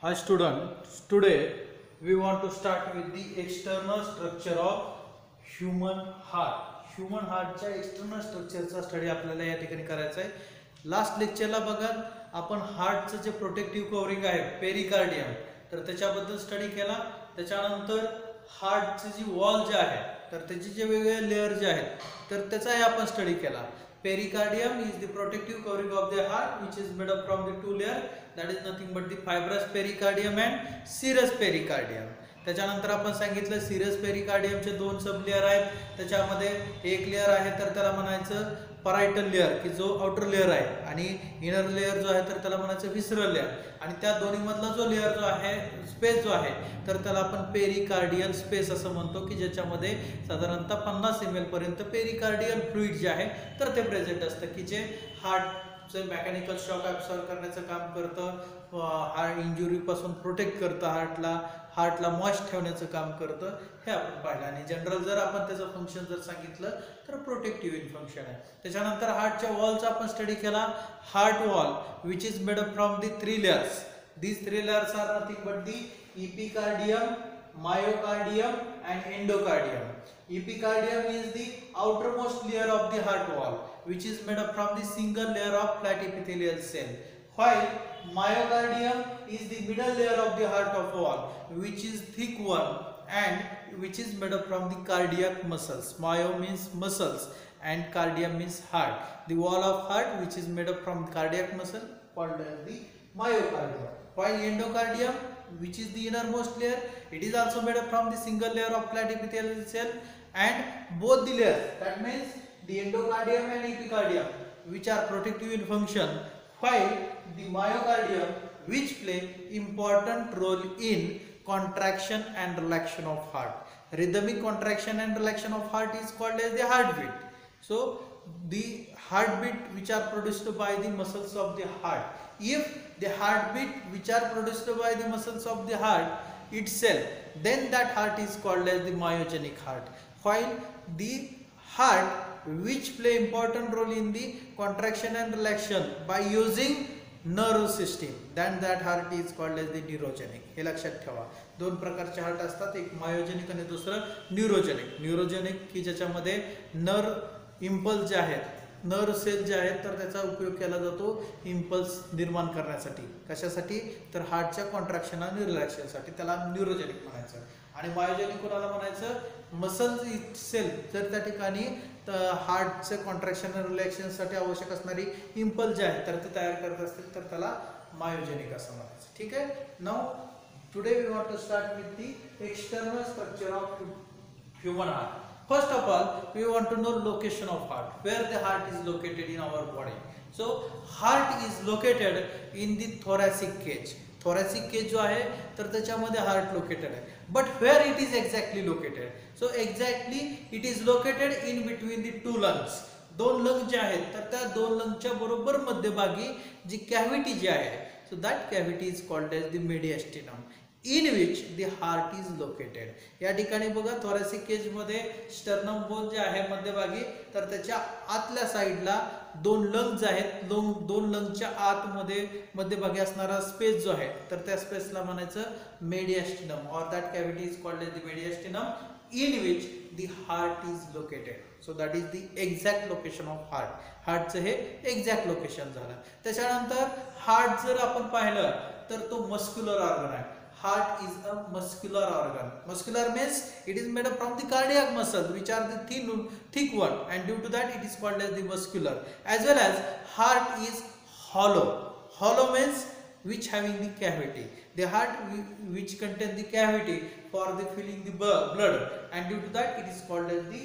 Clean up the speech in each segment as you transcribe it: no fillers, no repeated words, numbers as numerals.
Hi students, today we want to start with the external structure of human heart. Human heart च्या external स्ट्रक्चरचा study आपल्याला या ठिकाणी करायचा आहे. लास्ट लेक्चरला बघा आपण हार्टचं जे प्रोटेक्टिव्ह कव्हरिंग आहे पेरिकार्डियम तर त्याच्याबद्दल स्टडी केला. त्याच्यानंतर हार्टची जी वॉल जे आहे तर त्याचे जे वेगवेगळे लेअर जे आहेत तर त्याचाही आपण स्टडी केला. Pericardium is the protective covering of the heart which is made up from the two layer, that is nothing but the fibrous pericardium and serous pericardium. त्याच्यानंतर आपण सांगितलं सिरस पेरिकार्डियमचे दोन सब लेअर आहेत. त्याच्यामध्ये एक लेअर आहे तर त्याला म्हणायचं परायटल लेअर की जो आउटर लेअर आहे आणि इनर लेअर जो आहे तर त्याला म्हणायचं विसरल लेअर आणि त्या दोन्ही मधला जो लेअर जो आहे स्पेस जो आहे तर त्याला आपण पेरिकार्डियल स्पेस असं म्हणतो की ज्याच्यामध्ये साधारणतः 50 ml पर्यंत पेरिकार्डियल फ्लुइड जे आहे तर ते प्रेझेंट असतं की जे हार्टचे मेकॅनिकल शॉक ॲब्सॉर्ब करण्याचं काम करतं, हार्ट इंजुरी पासून प्रोटेक्ट करतं, हार्टला मॉइस्ट ठेवण्याचं काम करतं हे आपण पाहिलं. आणि जनरल जर आपण त्याचं फंक्शन जर सांगितलं तर प्रोटेक्टिव्ह इन फंक्शन आहे. त्याच्यानंतर हार्टच्या वॉलचा आपण स्टडी केला. Heart wall which is made up from the 3 layers. These 3 layers are nothing but the epicardium, myocardium and endocardium. Epicardium is the outermost layer of the heart wall which is made up from the single layer of flat epithelial cell, while myocardium is the middle layer of the heart of wall which is thick one and which is made up from the cardiac muscles. Myo means muscles and cardium means heart. The wall of heart which is made up from cardiac muscle called as the myocardium, while endocardium which is the innermost layer, it is also made up from the single layer of flat epithelial cell and both the layers, that means the endocardium and epicardium which are protective in function, while the myocardium which play important role in contraction and relaxation of heart. Rhythmic contraction and relaxation of heart is called as the heartbeat. So the heartbeat which are produced by the muscles of the heart, if the heartbeat which are produced by the muscles of the heart itself, then that heart is called as the myogenic heart, while the heart which play important role in the contraction and relaxation by using nerve system, then that heart is called as the neurogenic. हे लक्षात ठेवा. दोन प्रकारचे heart असतात, एक myogenic आणि दुसरं neurogenic. Neurogenic की ज्याच्यामध्ये नर्व इम्पल्स जे आहेत, नर्व सेल जे आहेत तर त्याचा उपयोग केला जातो इम्पल्स निर्माण करण्यासाठी. कशासाठी तर हार्टच्या कॉन्ट्रॅक्शन आणि रिलॅक्सेशनसाठी, त्याला न्यूरोजेनिक म्हणायचं. आणि मायोजेनिक कोणाला म्हणायचं, मसल्स सेल जर त्या ठिकाणी हार्टचं कॉन्ट्रॅक्शन आणि रिलॅक्सेशनसाठी आवश्यक असणारी इम्पल्स जे आहेत तर ते तयार करत असतील तर त्याला मायोजेनिक असं म्हणायचं. ठीक आहे. Now today we want to start with the external structure of human heart. First of all, we want to know location of heart, where the heart is located in our body. So, heart is located in the thoracic cage. Thoracic cage जो आहे तर त्याच्यामध्ये heart located आहे. But where it is exactly located? So, exactly it is located in between the two lungs. दोन lung जे आहेत तर त्या दोन लंगच्या बरोबर मध्यभागी जी कॅव्हिटी जी आहे, so that cavity is called as the mediastinum, in which the heart is located. या ठिकाणी बघा थोरॅसिक केज मध्ये स्टर्नम बोन जे आहे मध्यभागी तर त्याच्या आतल्या साईडला दोन लंग्स आहेत. दोन लंगच्या आतमध्ये मध्यभागी असणारा स्पेस जो आहे तर त्या स्पेसला म्हणायचं मेडियास्टिनम, और that cavity is called as the mediastinum in which the heart is located. So that is the exact location of heart. हार्टचं हे एक्झॅक्ट लोकेशन झालं. त्याच्यानंतर हार्ट जर आपण पाहिलं तर तो मस्क्युलर ऑर्गन आहे. Heart is a muscular organ. Muscular means it is made up from the cardiac muscles which are the thick one, and due to that it is called as the muscular. As well as heart is hollow. Hollow means which having the cavity. The heart which contains the cavity for the filling the blood, and due to that it is called as the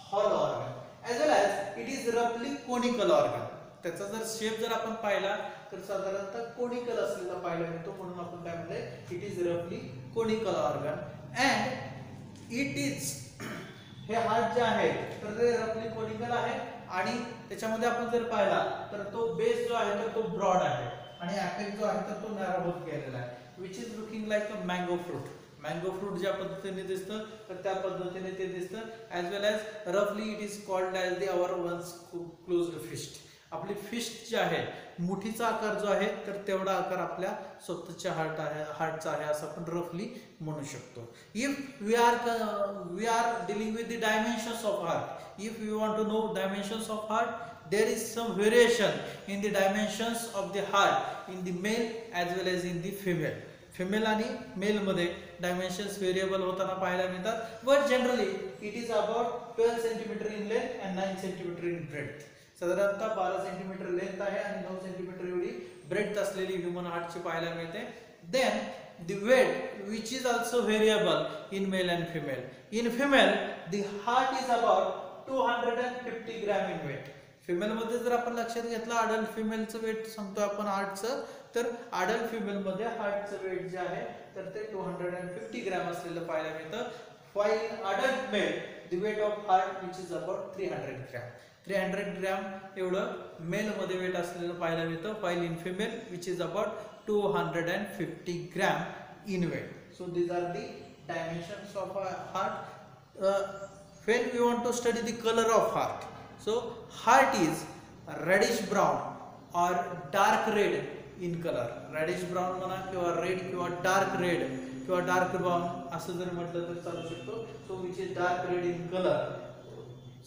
hollow organ. As well as it is roughly conical organ. त्याचा जर shape जर आपण पाहिला तर साधारणतः conical असलेला पाहायला मिळतो, म्हणून आपण काय म्हणले इट इज रफली conical organ. And it is हे हार्ट जे आहे तर ते रफली कोनिकल आहे आणि त्याच्यामध्ये आपण जर पाहिला तर तो बेस जो आहे तर तो ब्रॉड आहे आणि अपेक्स जो आहे तर तो नॅरो होत गेलेला आहे, which is looking like a mango fruit. Mango fruit ज्या पद्धतीने दिसतं तर त्या पद्धतीने ते दिसतं. ॲज वेल ॲज रफली it is called as the our one's closed fist. आपली फिस्ट जे आहे, मुठीचा आकार जो आहे तर तेवढा आकार आपल्या स्वतःच्या हार्टचा आहे असं आपण रफली म्हणू शकतो. If we are dealing with the dimensions of heart, if you want to know dimensions of heart, there is some variation in the dimensions of the heart in the male as well as in the female. Female आणि male मध्ये dimensions variable होताना पाहायला मिळतात, but generally it is about 12 centimetre in length and 9 centimetre in breadth. साधारणतः 12 centimetre length आहे आणि 9 centimetre एवढी breath असलेली ह्युमन हार्टची पाहायला मिळते. Then the weight which is also variable in male and female. In female the heart is about 250 gram in weight. Female मध्ये जर आपण लक्षात घेतलं अडल्ट फिमेलचं वेट सांगतो आपण हार्टचं, तर अडल्ट फिमेल मध्ये हार्टचं वेट जे आहे तर ते 250 ग्रॅम असलेलं पाहायला मिळतं. while adult male the weight of heart which is about 300 gram. 300 gram एवढं मेल मध्ये वेट असलेलं पाहायला मिळतं, while in female which is about 250 gram in weight. So these are the dimensions of a heart. When we want to study the color of heart, so heart is reddish brown or dark red in color. Reddish brown म्हणा किंवा red किंवा dark red किंवा dark brown असं जर म्हटलं तर चालू शकतो. So which is dark red in color.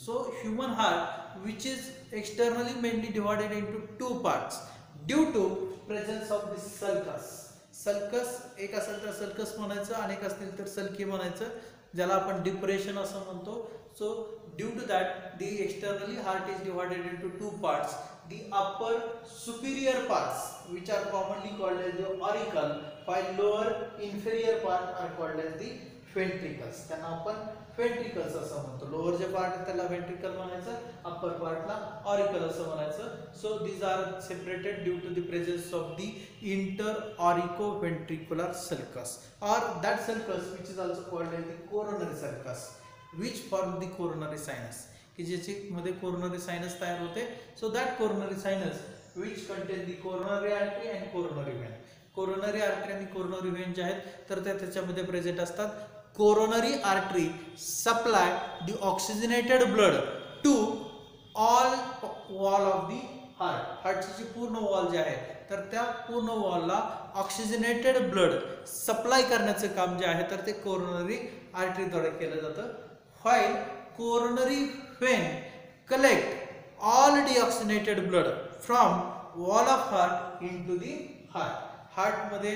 So human heart which is externally mainly divided into two parts due to presence of the sulcus. Sulcus एक असेल तर सल्कस म्हणायचं, अनेक असतील तर सल्की म्हणायचं, ज्याला आपण डिप्रेशन असं म्हणतो. So due to that the externally heart is divided into two parts. The upper superior parts which are commonly called as the auricle, while lower inferior part are called as the ventricles. त्यांना आपण ventricles असं म्हणतो. Lower जे part आहे त्याला ventricle म्हणायचं, upper पार्टला auricle असं म्हणायचं. So these are separated due to the presence of the inter auriculo ventricular sulcus or that sulcus which is also called as the coronary sulcus which form the coronary sinus, की ज्याची मध्ये coronary sinus तयार होते. So that coronary sinus which contain the coronary artery and coronary vein. coronary artery आणि coronary vein जे आहेत तर ते त्याच्यामध्ये प्रेझेंट असतात. coronary artery supply the oxygenated blood to all wall of the heart. हार्टची जी पूर्ण वॉल जे आहे तर त्या पूर्ण वॉलला ऑक्सिजनेटेड ब्लड सप्लाय करण्याचं काम जे आहे तर ते कोरोनरी आर्टरीद्वारे केलं जातं. while coronary vein collect all deoxygenated blood from wall of heart into the heart. Heart मध्ये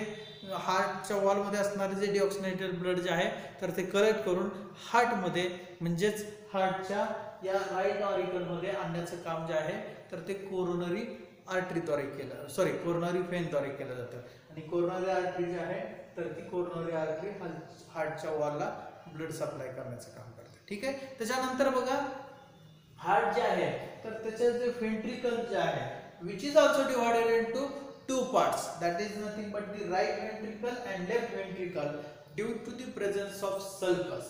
हार्टच्या वॉल मध्ये असणारे जे डिऑक्सिनेटेड ब्लड जे आहे तर ते कलेक्ट करून हार्ट मध्ये म्हणजेच हार्टच्या या राईट ऑरिकल मध्ये आणण्याचं काम जे आहे तर ते कोरोनरी आर्टरीद्वारे केलं, कोरोनरी वेनद्वारे केलं जातं. आणि कोरोनरी आर्टरी जी आहे तर ती कोरोनरी आर्टरी हार्टच्या वॉलला ब्लड सप्लाय करण्याचं काम करते. ठीक आहे. त्याच्यानंतर बघा हार्ट जे आहे तर त्याचे जे वेंट्रिकल जे आहे which is also divided into two parts, that is nothing but the right ventricle and left ventricle due to the presence of sulcus.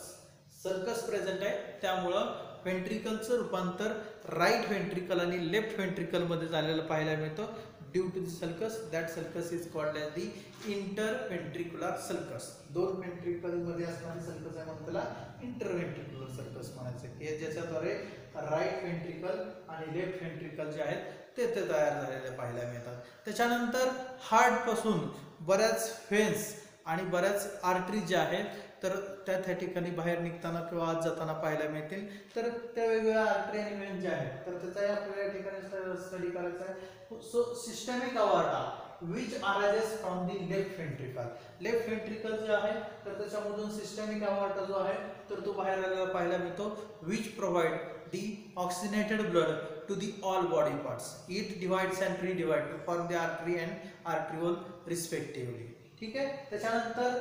sulcus present आहे त्यामुळं वेंट्रिकलचं रूपांतर राईट वेंट्रिकल आणि लेफ्ट वेंट्रिकल मध्ये झालेलं पाहायला मिळतं due to the sulcus. that sulcus is called as the interventricular sulcus. दोन वेंट्रिकल मध्ये असणारे sulcus आहे म्हणून त्याला interventricular sulcus म्हणायचं, की ज्याच्याद्वारे राईट वेंट्रिकल आणि लेफ्ट वेंट्रिकल जे आहेत ते तयार झालेले पाहायला मिळतात. त्याच्यानंतर हार्ट पासून बऱ्याच व्हेन्स आणि बऱ्याच आर्टरी ज्या आहेत तर त्या ठिकाणी बाहेर निघताना किंवा आत जाताना पाहायला मिळतील. तर त्या वेगवेगळ्या आर्टरी आणि व्हेन्स ज्या आहेत तर त्याचा आपल्याला या ठिकाणी स्टडी करायचा आहे. So systemic aorta which arises from the left ventricle. Left ventricle जे आहे तर त्याच्यामधून सिस्टमिक अवॉर्टा जो आहे तर तो बाहेर आलेला पाहायला मिळतो. Which provide the oxygenated blood to the all body parts. It divides and redivides to form the artery and arteriole respectively. ठीक आहे. त्याच्यानंतर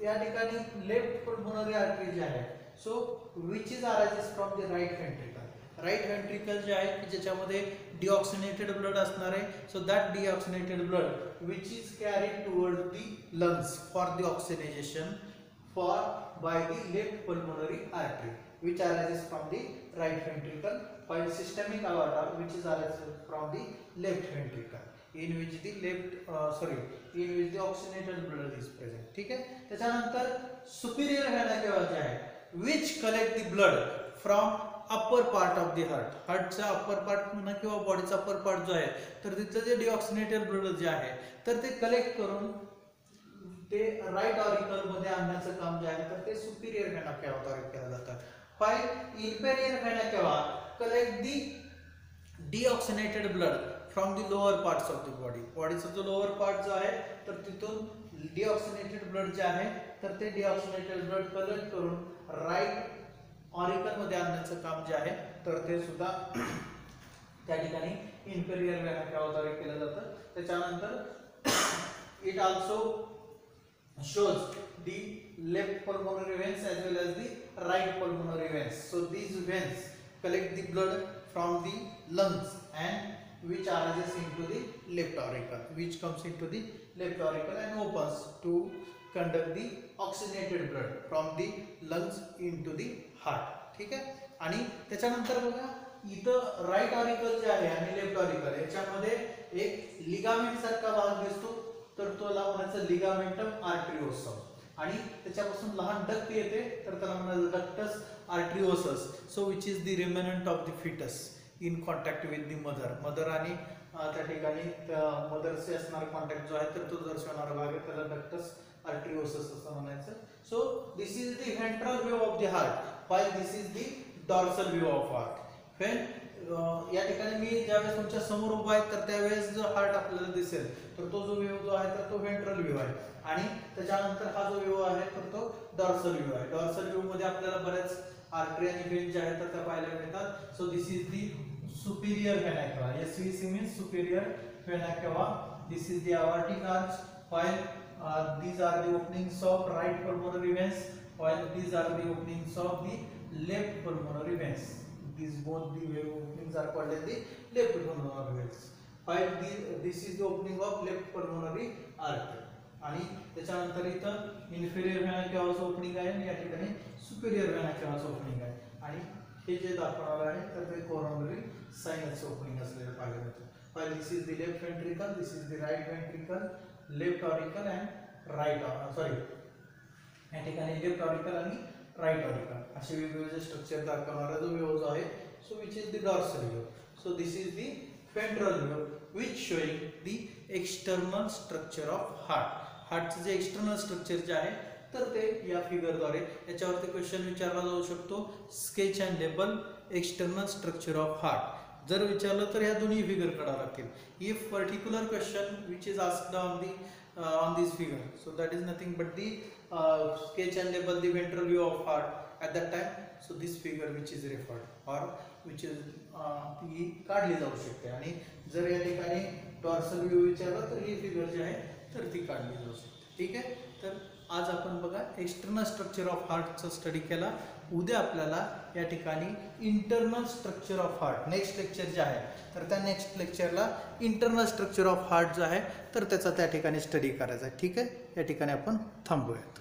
या ठिकाणी लेफ्ट पल्मोनरी आर्टरी जे आहे so which is arises from the right ventricle. Right ventricle जे आहे की ज्याच्यामध्ये डिऑक्सिनेटेड ब्लड असणार आहे. So that deoxygenated blood which is carried toward the lungs for the oxygenation for by the left pulmonary artery which arises from the right ventricle, while systemic aorta which is arises from the left ventricle in which the oxygenated blood is present. ठीक आहे. त्याच्यानंतर superior vena cava जे आहे which collect the blood from upper part of the हार्टचा upper part म्हणा किंवा बॉडीचा upper part जो आहे तर तिथलं जे डिऑक्सिनेटेड ब्लड जे आहे तर ते कलेक्ट करून ते राईट ऑरिकल मध्ये आणण्याचं काम जे आहे तर ते सुपिरियर व्हेना केव्हाद्वारे केलं जातं. while inferior vena cava collect the deoxygenated blood from the lower parts of the body. बॉडीचा जो लोअर पार्ट जो आहे तर तिथून डिऑक्सिनेटेड ब्लड जे आहे तर ते डिऑक्सिनेटेड ब्लड कलेक्ट करून राईट ऑरिकल मध्ये आणण्याचं काम जे आहे तर ते सुद्धा त्या ठिकाणी इन्फेरियर व्हेना केव्हाद्वारे केलं जातं. त्याच्यानंतर it also shows the left pulmonary veins as well as the right pulmonary veins. So these veins collect the blood from the lungs and which arises into the left auricle, which comes into the left auricle and opens to conduct the oxygenated blood from the lungs into the heart. ठीक आहे. आणि त्याच्यानंतर बघा इथं right auricle जे आहे आणि left auricle याच्यामध्ये एक लिगामेंट सारखा भाग दिसतो तर तो म्हणायचं लिगामेंटम आर्टरिओसम आणि त्याच्यापासून लहान डक्ट येते तर त्याला म्हणायचं ductus arteriosus. So which is the remnant of the foetus in contact with the mother आणि त्या ठिकाणी मदरशी असणारा कॉन्टॅक्ट जो आहे तर तो दर्शवणारा भाग आहे त्याला डक्टस आर्टरिओसस असं म्हणायचं. So this is the ventral view of the heart while this is the dorsal view of heart. When या ठिकाणी मी ज्यावेळेस तुमच्या समोर उभा आहे तर त्यावेळेस जो हार्ट आपल्याला दिसेल तर तो जो व्ह्यू जो आहे तर तो व्हेंट्रल व्ह्यू आहे आणि त्याच्यानंतर हा जो व्ह्यू आहे तर तो डॉर्सल व्ह्यू आहे. डॉर्सल व्ह्यू मध्ये आपल्याला बऱ्याच आर्टरी आणि व्हेन ज्या आहेत तर त्या पाहायला मिळतात. So this is the superior vena cava. SVC means superior vena cava. This is the aortic arch while these are the openings of right pulmonary veins while these are the openings of the left pulmonary veins. These both the openings are called as the left pulmonary veins. While this is the opening of left pulmonary artery. आणि त्याच्यानंतर इथं inferior Vena केव्हाचं opening आहे आणि या ठिकाणी Superior Vena केव्हाचं opening आहे आणि हे जे दाखवणार आहे तर ते कोरोनरी सायनसचं ओपनिंग असलेलं पाहिलं जातं. While this is the left ventricle, this is the right ventricle, left auricle and right या ठिकाणी लेफ्ट ऑरिकल आणि राईट ऑरिकल असे वेगवेगळे स्ट्रक्चर दाखवणारा जो व्ह्यू जो आहे so which is the dorsal view. So this is the ventral view which showing the external structure of heart. हार्टचं जे एक्सटर्नल स्ट्रक्चर जे आहे तर ते या फिगरद्वारे याच्यावरती क्वेश्चन विचारला जाऊ शकतो. Sketch and label external structure of heart जर विचारलं तर ह्या दोन्ही फिगर काढावं लागतील. If particular question which is asked on this figure, so that is nothing but the sketch and label the ventral view of heart at that time. So this figure which is referred or which is ती काढली जाऊ शकते आणि जर या ठिकाणी dorsal view विचारला तर ही फिगर जी आहे तर ती काढली जाऊ शकते. ठीक आहे. तर आज आपण बघा एक्सटर्नल स्ट्रक्चर ऑफ हार्टचा स्टडी केला. उद्या आपल्याला या ठिकाणी internal structure of heart next lecture जे आहे तर त्या नेक्स्ट लेक्चरला इंटरनल स्ट्रक्चर ऑफ हार्ट जो आहे तर त्याचा त्या ठिकाणी स्टडी करायचा आहे. ठीक आहे. या ठिकाणी आपण थांबूयात.